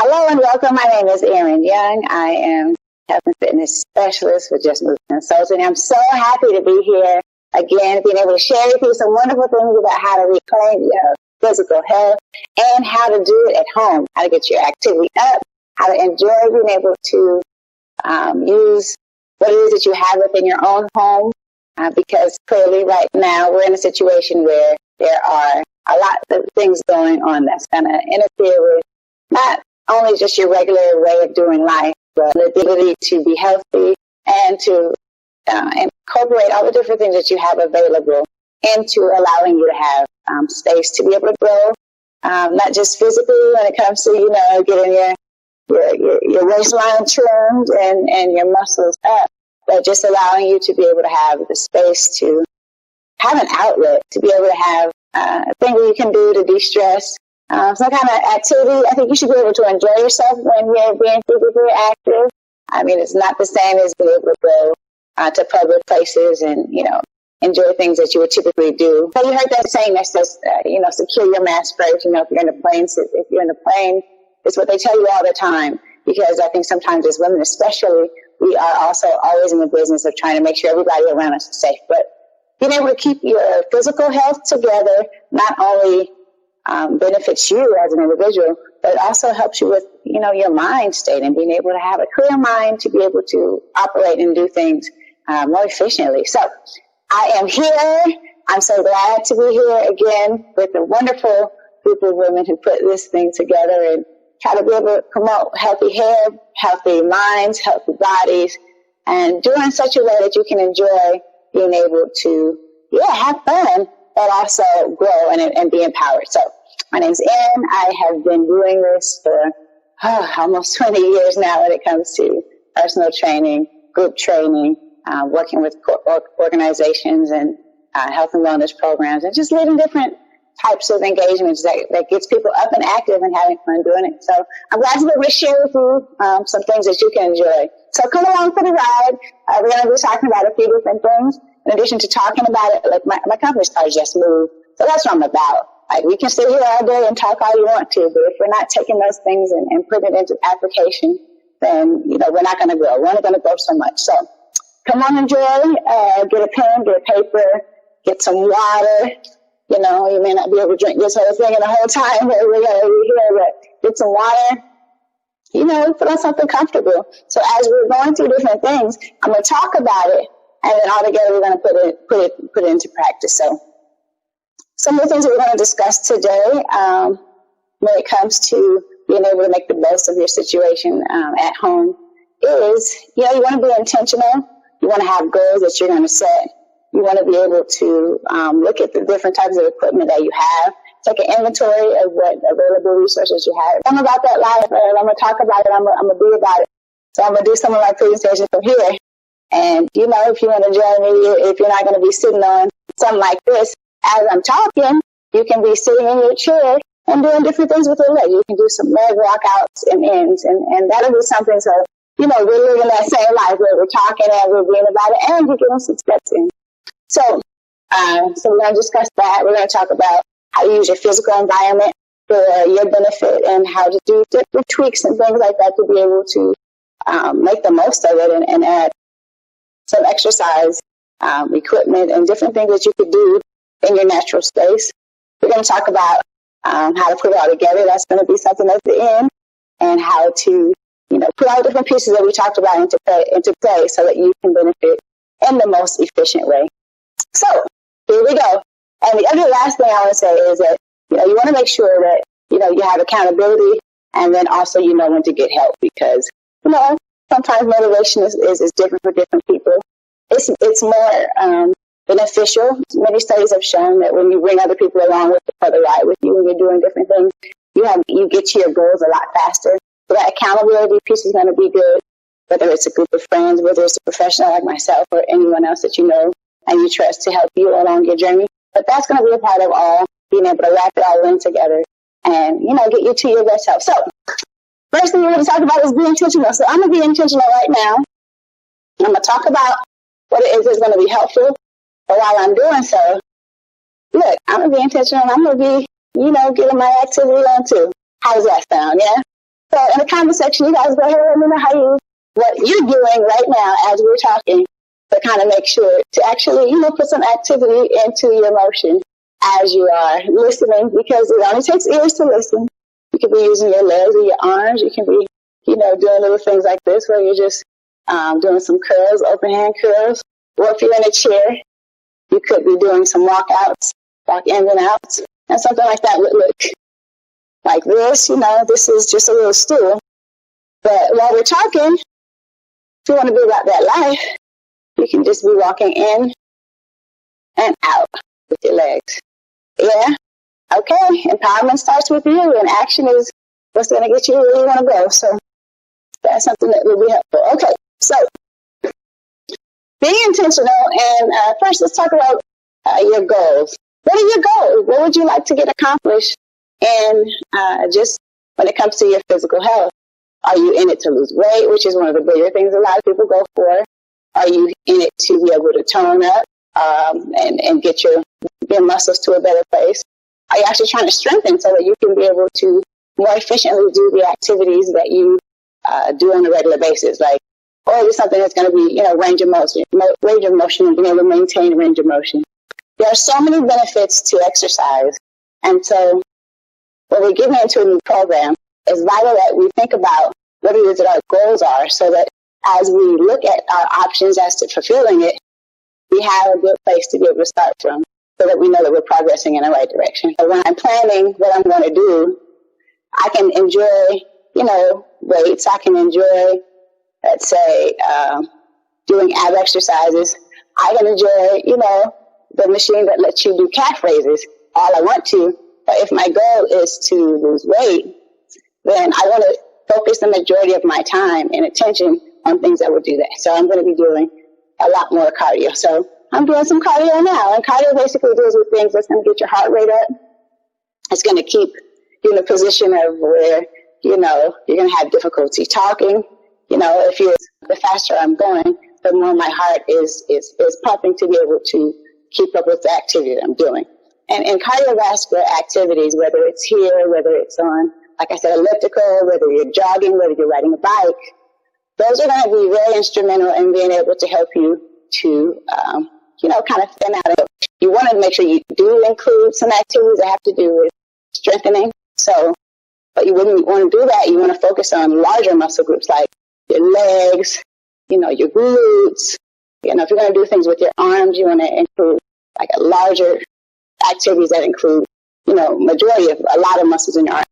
Hello and welcome. My name is Erin Young. I am health and fitness specialist with Just Move Consulting. I'm so happy to be here again, being able to share with you some wonderful things about how to reclaim your physical health and how to do it at home, how to get your activity up, how to enjoy being able to use what it is that you have within your own home, because clearly right now we're in a situation where there are a lot of things going on that's going to interfere with not only just your regular way of doing life, but the ability to be healthy and to incorporate all the different things that you have available into allowing you to have space to be able to grow, not just physically when it comes to, getting your waistline trimmed and your muscles up, but just allowing you to be able to have the space to have an outlet, to be able to have a thing that you can do to de-stress, some kind of activity. I think you should be able to enjoy yourself when you're being physically active. I mean, it's not the same as being able to go to public places and, enjoy things that you would typically do. So you heard that saying that says, secure your mask first. If you're in the plane, it's what they tell you all the time. Because I think sometimes as women especially, we are also always in the business of trying to make sure everybody around us is safe. But being able to keep your physical health together not only benefits you as an individual, but it also helps you with, your mind state and being able to have a clear mind to be able to operate and do things more efficiently. So I am here. I'm so glad to be here again with a wonderful group of women who put this thing together and try to be able to promote healthy hair, healthy minds, healthy bodies, and do it in such a way that you can enjoy being able to, have fun, but also grow and be empowered. So my name's Erin. I have been doing this for almost 20 years now when it comes to personal training, group training, working with organizations and health and wellness programs, and just leading different types of engagements that gets people up and active and having fun doing it. So I'm glad to be able to share with you some things that you can enjoy. So come along for the ride. We're going to be talking about a few different things. In addition to talking about it, like my company's called Just Move. So that's what I'm about. Like, we can sit here all day and talk all you want to, but if we're not taking those things and putting it into application, then, we're not going to grow. We're only going to grow so much. So come on, enjoy, get a pen, get a paper, get some water. You may not be able to drink this whole thing in the whole time that we're going to be here, but get some water, put on something comfortable. So as we're going through different things, I'm going to talk about it, and then all together we're going to put it into practice. So some of the things that we're going to discuss today, when it comes to being able to make the most of your situation at home is, you want to be intentional. You want to have goals that you're going to set. You want to be able to look at the different types of equipment that you have. Take an inventory of what available resources you have. I'm about that life, and I'm going to talk about it. I'm going to be about it. So I'm going to do some of my presentations from here. And, if you want to join me, if you're not going to be sitting on something like this, as I'm talking, you can be sitting in your chair and doing different things with your leg. You can do some leg walkouts and ends, and that'll be something. So, we're living that same life where we're talking and we're being about it, and we're getting some steps in. So we're going to discuss that. We're going to talk about how to use your physical environment for your benefit and how to do different tweaks and things like that to be able to make the most of it and add some exercise equipment and different things that you could do in your natural space. We're going to talk about how to put it all together. That's going to be something at the end, and how to, put all the different pieces that we talked about into play so that you can benefit in the most efficient way. So here we go. And the other last thing I want to say is that, you want to make sure that, you have accountability, and then also when to get help, because, sometimes motivation is different for different people. It's more beneficial. Many studies have shown that when you bring other people along for the ride with you when you're doing different things, you get to your goals a lot faster. So that accountability piece is going to be good, whether it's a group of friends, whether it's a professional like myself or anyone else that you know and you trust to help you along your journey. But that's going to be a part of all, being able to wrap it all in together and, get you to your best self. So first thing we're going to talk about is be intentional. So I'm going to be intentional right now. I'm going to talk about what it is that's going to be helpful. But while I'm doing so, look, I'm going to be intentional. I'm going to be, getting my activity on too. How does that sound? Yeah? So in the comment section, you guys go ahead and let me know what you're doing right now as we're talking to kind of make sure to actually, put some activity into your motion as you are listening, because it only takes ears to listen. You could be using your legs or your arms. You can be, doing little things like this where you're just doing some curls, open hand curls. Or if you're in a chair, you could be doing some walkouts, walk in and out. And something like that would look like this. This is just a little stool. But while we're talking, if you want to be about that life, you can just be walking in and out with your legs. Yeah? Okay. Empowerment starts with you, and action is what's going to get you where you want to go. So that's something that will be helpful. Okay. So being intentional, and first let's talk about your goals. What are your goals? What would you like to get accomplished in just when it comes to your physical health? Are you in it to lose weight, which is one of the bigger things a lot of people go for? Are you in it to be able to tone up and get your muscles to a better place? Are you actually trying to strengthen so that you can be able to more efficiently do the activities that you do on a regular basis? Or is it something that's going to be, range of motion and being able to maintain range of motion? There are so many benefits to exercise. And so when we're getting into a new program, it's vital that we think about what it is that our goals are, so that as we look at our options as to fulfilling it, we have a good place to be able to start from, so that we know that we're progressing in the right direction. So when I'm planning what I'm going to do, I can enjoy, weights. I can enjoy, let's say, doing ab exercises. I can enjoy, the machine that lets you do calf raises all I want to. But if my goal is to lose weight, then I want to focus the majority of my time and attention on things that will do that. So I'm going to be doing a lot more cardio. So I'm doing some cardio now. And cardio basically deals with things that's going to get your heart rate up. It's going to keep you in a position of where, you're going to have difficulty talking. The faster I'm going, the more my heart is pumping to be able to keep up with the activity that I'm doing. And in cardiovascular activities, whether it's here, whether it's on, like I said, elliptical, whether you're jogging, whether you're riding a bike, those are going to be very instrumental in being able to help you to, kind of thin out. You want to make sure you do include some activities that have to do with strengthening. So, but you wouldn't want to do that. You want to focus on larger muscle groups like your legs, your glutes. If you're going to do things with your arms, you want to include like a larger activities that include, majority of a lot of muscles in your arm.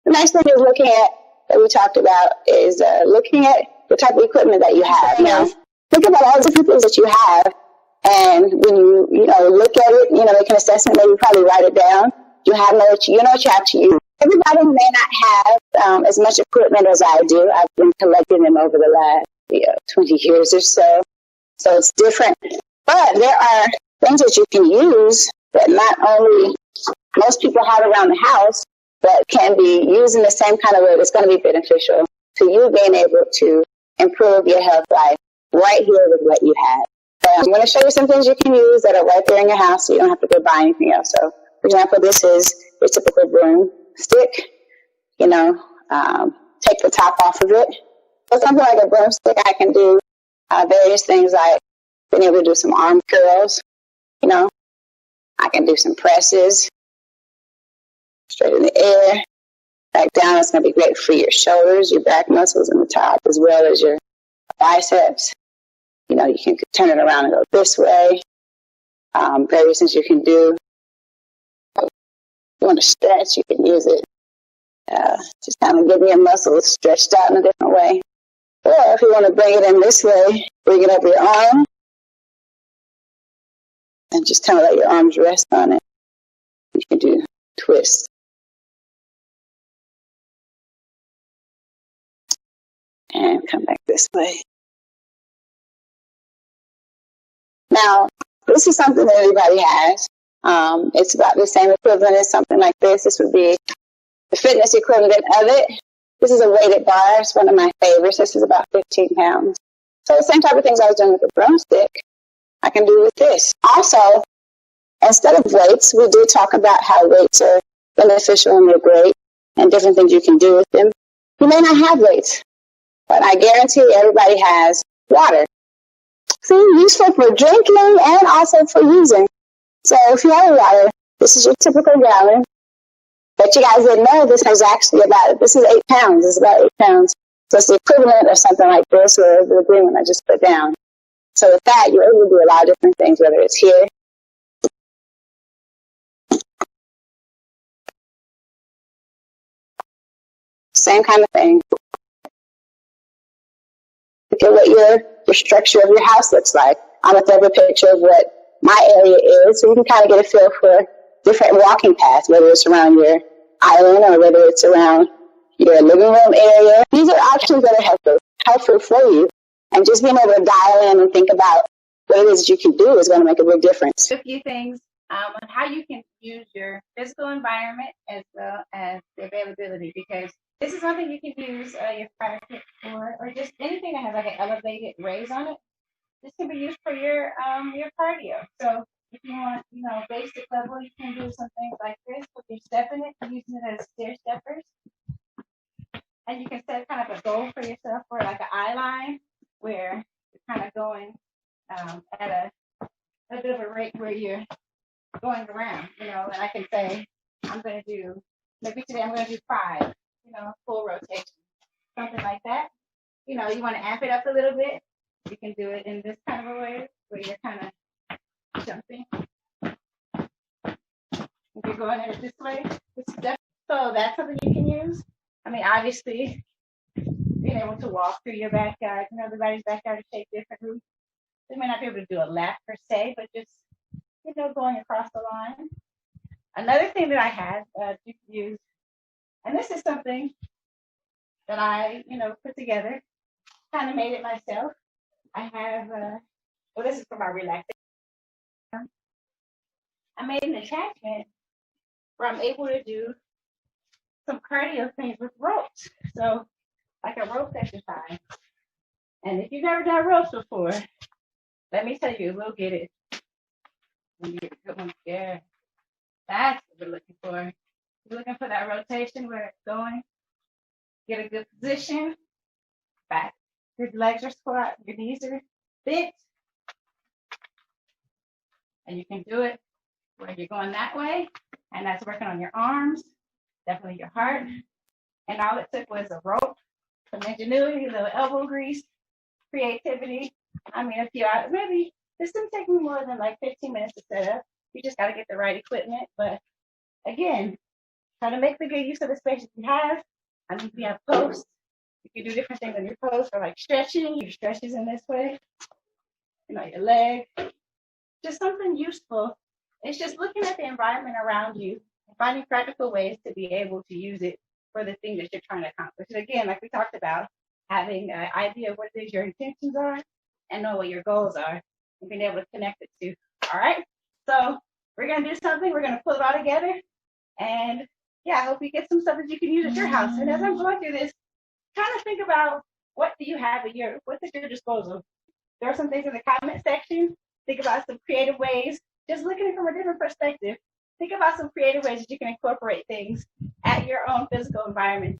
The next thing is looking at, that we talked about, is looking at the type of equipment that you have. Now, think about all the different things that you have, and when you, look at it, make an assessment, maybe probably write it down. You know what you have to use. Everybody may not have as much equipment as I do. I've been collecting them over the last 20 years or so. So it's different. But there are things that you can use that not only most people have around the house, but can be used in the same kind of way that's going to be beneficial to you being able to improve your health life right here with what you have. So I'm going to show you some things you can use that are right there in your house, so you don't have to go buy anything else. So, for example, this is your typical broomstick. Take the top off of it. So something like a broomstick, I can do various things like being able to do some arm curls. I can do some presses straight in the air, back down. It's going to be great for your shoulders, your back muscles, and the top, as well as your biceps. You can turn it around and go this way. Various things you can do. If you want to stretch, you can use it. Just kind of getting your muscles stretched out in a different way. Or if you want to bring it in this way, bring it over your arm and just kind of let your arms rest on it. You can do twists. And come back this way. Now, this is something that everybody has. It's about the same equivalent as something like this. This would be the fitness equivalent of it. This is a weighted bar. It's one of my favorites. This is about 15 pounds. So the same type of things I was doing with the broomstick, I can do with this. Also, instead of weights, we did talk about how weights are beneficial and they're great and different things you can do with them. You may not have weights, but I guarantee everybody has water. See, useful for drinking and also for using. So if you have water, this is your typical gallon. But you guys didn't know this is actually this is 8 pounds. It's about 8 pounds. So it's the equivalent of something like this or the agreement I just put down. So with that, you're able to do a lot of different things, whether it's here. Same kind of thing. Look at what your structure of your house looks like. I'm going to throw a picture of what my area is, so you can kind of get a feel for different walking paths, whether it's around your island or whether it's around your living room area. These are options that are helpful for you. And just being able to dial in and think about what it is that you can do is going to make a big difference. A few things on how you can use your physical environment as well as the availability, because this is something you can use your fire pit for, or just anything that has like an elevated raise on it. This can be used for your cardio. So if you want, basic level, you can do some things like this. If you're stepping it, using it as stair steppers. And you can set kind of a goal for yourself for like an eye line where you're kind of going at a bit of a rate where you're going around, and I can say, maybe today I'm going to do 5, full rotation, something like that. You want to amp it up a little bit. You can do it in this kind of a way where you're kind of jumping. If you're going at it this way, so that's something you can use. I mean, obviously, being able to walk through your backyard, everybody's backyard is shaped differently. You may not be able to do a lap per se, but just, going across the line. Another thing that I had you can use, and this is something that I, put together, kind of made it myself. I have, this is for my relaxation. I made an attachment where I'm able to do some cardio things with ropes. So, like a rope exercise. And if you've never done ropes before, let me tell you, we'll get it. We'll get a good one. Yeah. That's what we're looking for. We're looking for that rotation where it's going. Get a good position. Back. Your legs are squat. Your knees are bent. And you can do it where you're going that way. And that's working on your arms, definitely your heart. And all it took was a rope, some ingenuity, a little elbow grease, creativity. I mean, a few hours, maybe this didn't take me more than like 15 minutes to set up. You just got to get the right equipment. But again, try to make the good use of the space that you have. I mean, if you have posts, you can do different things on your posts, or like stretching. Your stretches in this way, your leg. Just something useful. It's just looking at the environment around you and finding practical ways to be able to use it for the thing that you're trying to accomplish. And again, like we talked about, having an idea of what it is your intentions are and know what your goals are and being able to connect it to. All right. So we're going to do something. We're going to pull it all together. And I hope you get some stuff that you can use at your house. And as I'm going through this, kind of think about what do you have what's at your disposal. There are some things in the comment section. Think about some creative ways, just looking at it from a different perspective. Think about some creative ways that you can incorporate things at your own physical environment.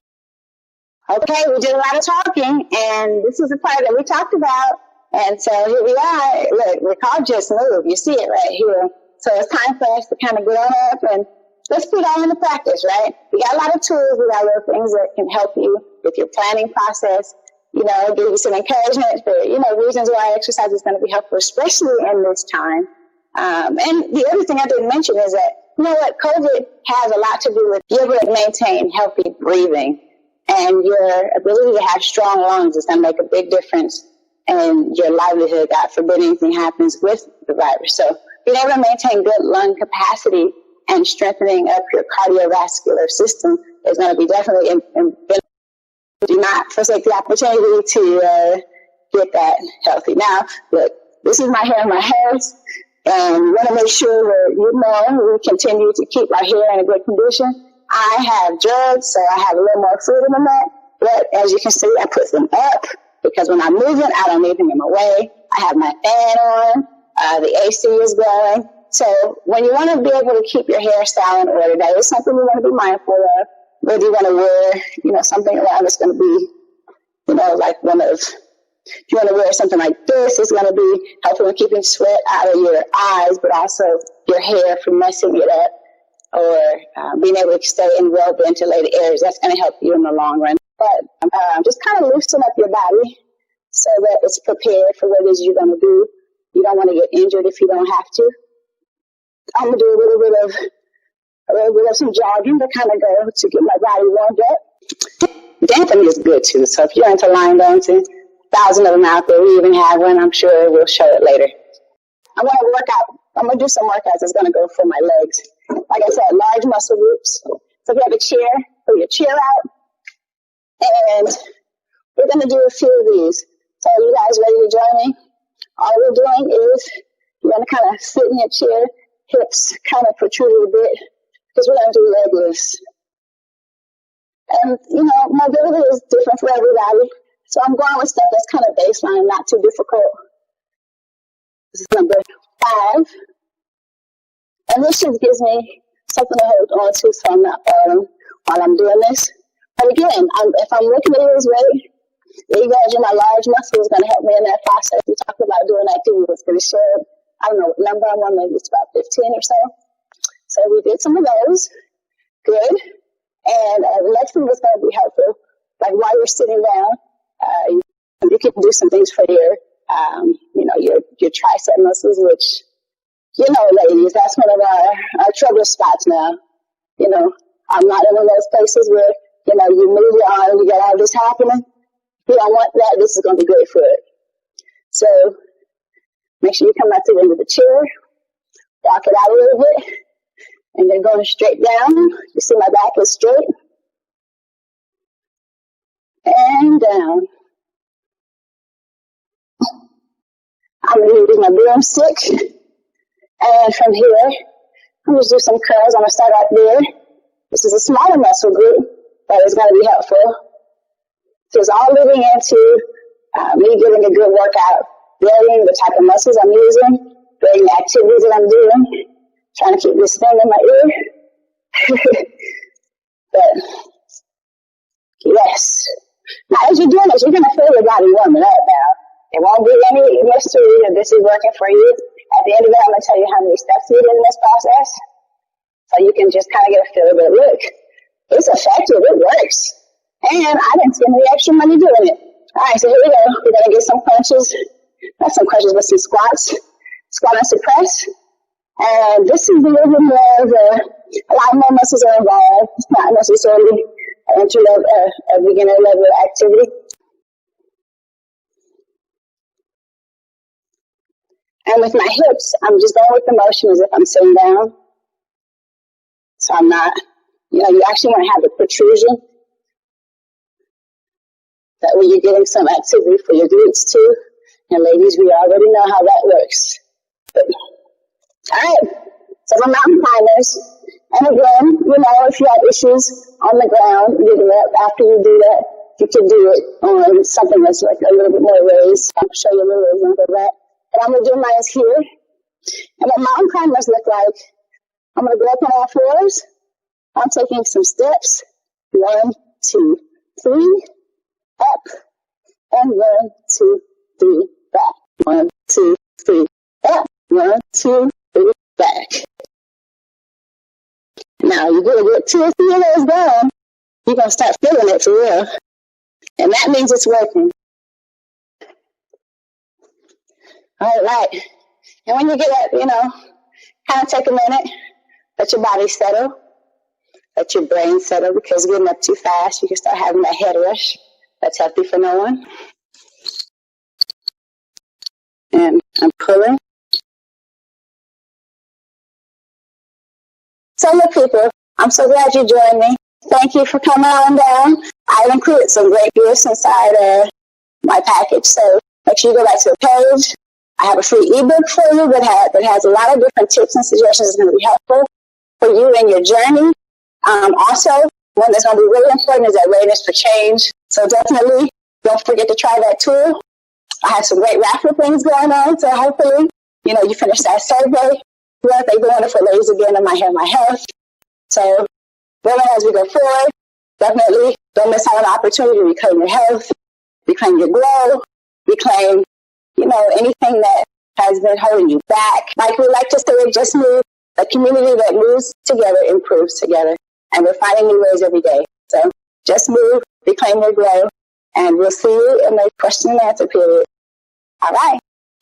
Okay, we did a lot of talking, and this is the part that we talked about. And so here we are. Look, we're called Just Move. You see it right here. So it's time for us to kind of get on up and let's put it all into practice, right? We got a lot of tools. We got little things that can help you with your planning process. Give you some encouragement for, reasons why exercise is going to be helpful, especially in this time. And the other thing I didn't mention is that, COVID has a lot to do with being able to maintain healthy breathing, and your ability to have strong lungs is going to make a big difference in your livelihood. God forbid anything happens with the virus. So being able to maintain good lung capacity and strengthening up your cardiovascular system is going to be definitely do not forsake the opportunity to get that healthy. Now, look, this is my hair and my hairs, and we want to make sure that, we continue to keep our hair in a good condition. I have drugs, so I have a little more freedom in that, but as you can see, I put them up because when I'm moving, I don't need them in my way. I have my fan on, the AC is going. So when you want to be able to keep your hairstyle in order, that is something you want to be mindful of. whether you want to wear, something around that's going to be, like if you want to wear something like this, it's going to be helpful in keeping sweat out of your eyes, but also your hair from messing it up, or being able to stay in well-ventilated areas. That's going to help you in the long run. But just kind of loosen up your body so that it's prepared for what it is you're going to do. You don't want to get injured if you don't have to. I'm going to do a little bit of some jogging to kind of go to get my body warmed up. Dancing is good too. So if you're into line dancing, 1,000 of them out there. We even have one. I'm sure we'll show it later. I'm going to work out. I'm going to do some workouts that's going to go for my legs. Like I said, large muscle groups. So if you have a chair, put your chair out. And we're going to do a few of these. So are you guys ready to join me? All we're doing is you're going to kind of sit in your chair, hips kind of protrude a bit, because we're going to do leg lifts. And, mobility is different for everybody. So I'm going with stuff that's kind of baseline, not too difficult. This is number 5. And this just gives me something to hold on to so I'm not falling while I'm doing this. But again, if I'm looking at lose weight, engaging my large muscle is going to help me in that process. We talked about doing activities. It's pretty sure, I don't know what number I'm on, maybe it's about 15 or so. So we did some of those. Good. And the next thing that's going to be helpful, like while you're sitting down, you can do some things for your tricep muscles, which, ladies, that's one of our trouble spots now. I'm not in one of those places where, you move your arm, you got all this happening. If you don't want that, this is going to be great for it. So make sure you come out to the end of the chair, walk it out a little bit, and then going straight down. You see my back is straight. And down. I'm going to use my broomstick. And from here, I'm going to do some curls. I'm going to start out there. This is a smaller muscle group that is going to be helpful. So it's all leading into me getting a good workout, varying the type of muscles I'm using, varying the activities that I'm doing, trying to keep this thing in my ear. But, yes. Now, as you're doing this, you're going to feel your body warming up now. It won't be any mystery that this is working for you. At the end of it, I'm going to tell you how many steps you did in this process. So you can just kind of get a feel of it. Look, it's effective. It works. And I didn't spend any extra money doing it. All right, so here we go. We're going to get some crunches. Not some crunches, but some squats. Squat and suppress. And this is a little bit more of a lot more muscles are involved. It's not necessarily a beginner level activity. And with my hips, I'm just going with the motion as if I'm sitting down. So I'm not, you actually want to have the protrusion. That way you're getting some activity for your glutes too. And ladies, we already know how that works. But, all right. So for mountain climbers, and again, if you have issues on the ground, getting up after you do that, you can do it on something that's like a little bit more raised. I'll show you a little example of that. And I'm going to do mine here. And what mountain climbers look like, I'm going to go up on all fours. I'm taking some steps. 1, 2, 3, up. And 1, 2, 3, back. 1, 2, 3, up. 1, 2, 3, back. Now, you're going to get 2 or 3 of those down. You're going to start feeling it for real. And that means it's working. All right. And when you get up, kind of take a minute. Let your body settle. Let your brain settle, because getting up too fast, you can start having that head rush. That's healthy for no one. And I'm pulling. So look, people, I'm so glad you joined me. Thank you for coming on down. I've included some great gifts inside my package, so make sure you go back to the page. I have a free ebook for you that has a lot of different tips and suggestions that's going to be helpful for you in your journey. Also, one that's going to be really important is that readiness for change. So definitely don't forget to try that tool. I have some great raffle things going on, so hopefully, you finish that survey. Well, they've been wonderful ladies again in my health. So, really, as we go forward, definitely don't miss out on the opportunity to reclaim your health, reclaim your glow, reclaim, anything that has been holding you back. Like we like to say, just move. A community that moves together improves together. And we're finding new ways every day. So just move, reclaim your glow, and we'll see you in the question and answer period. All right.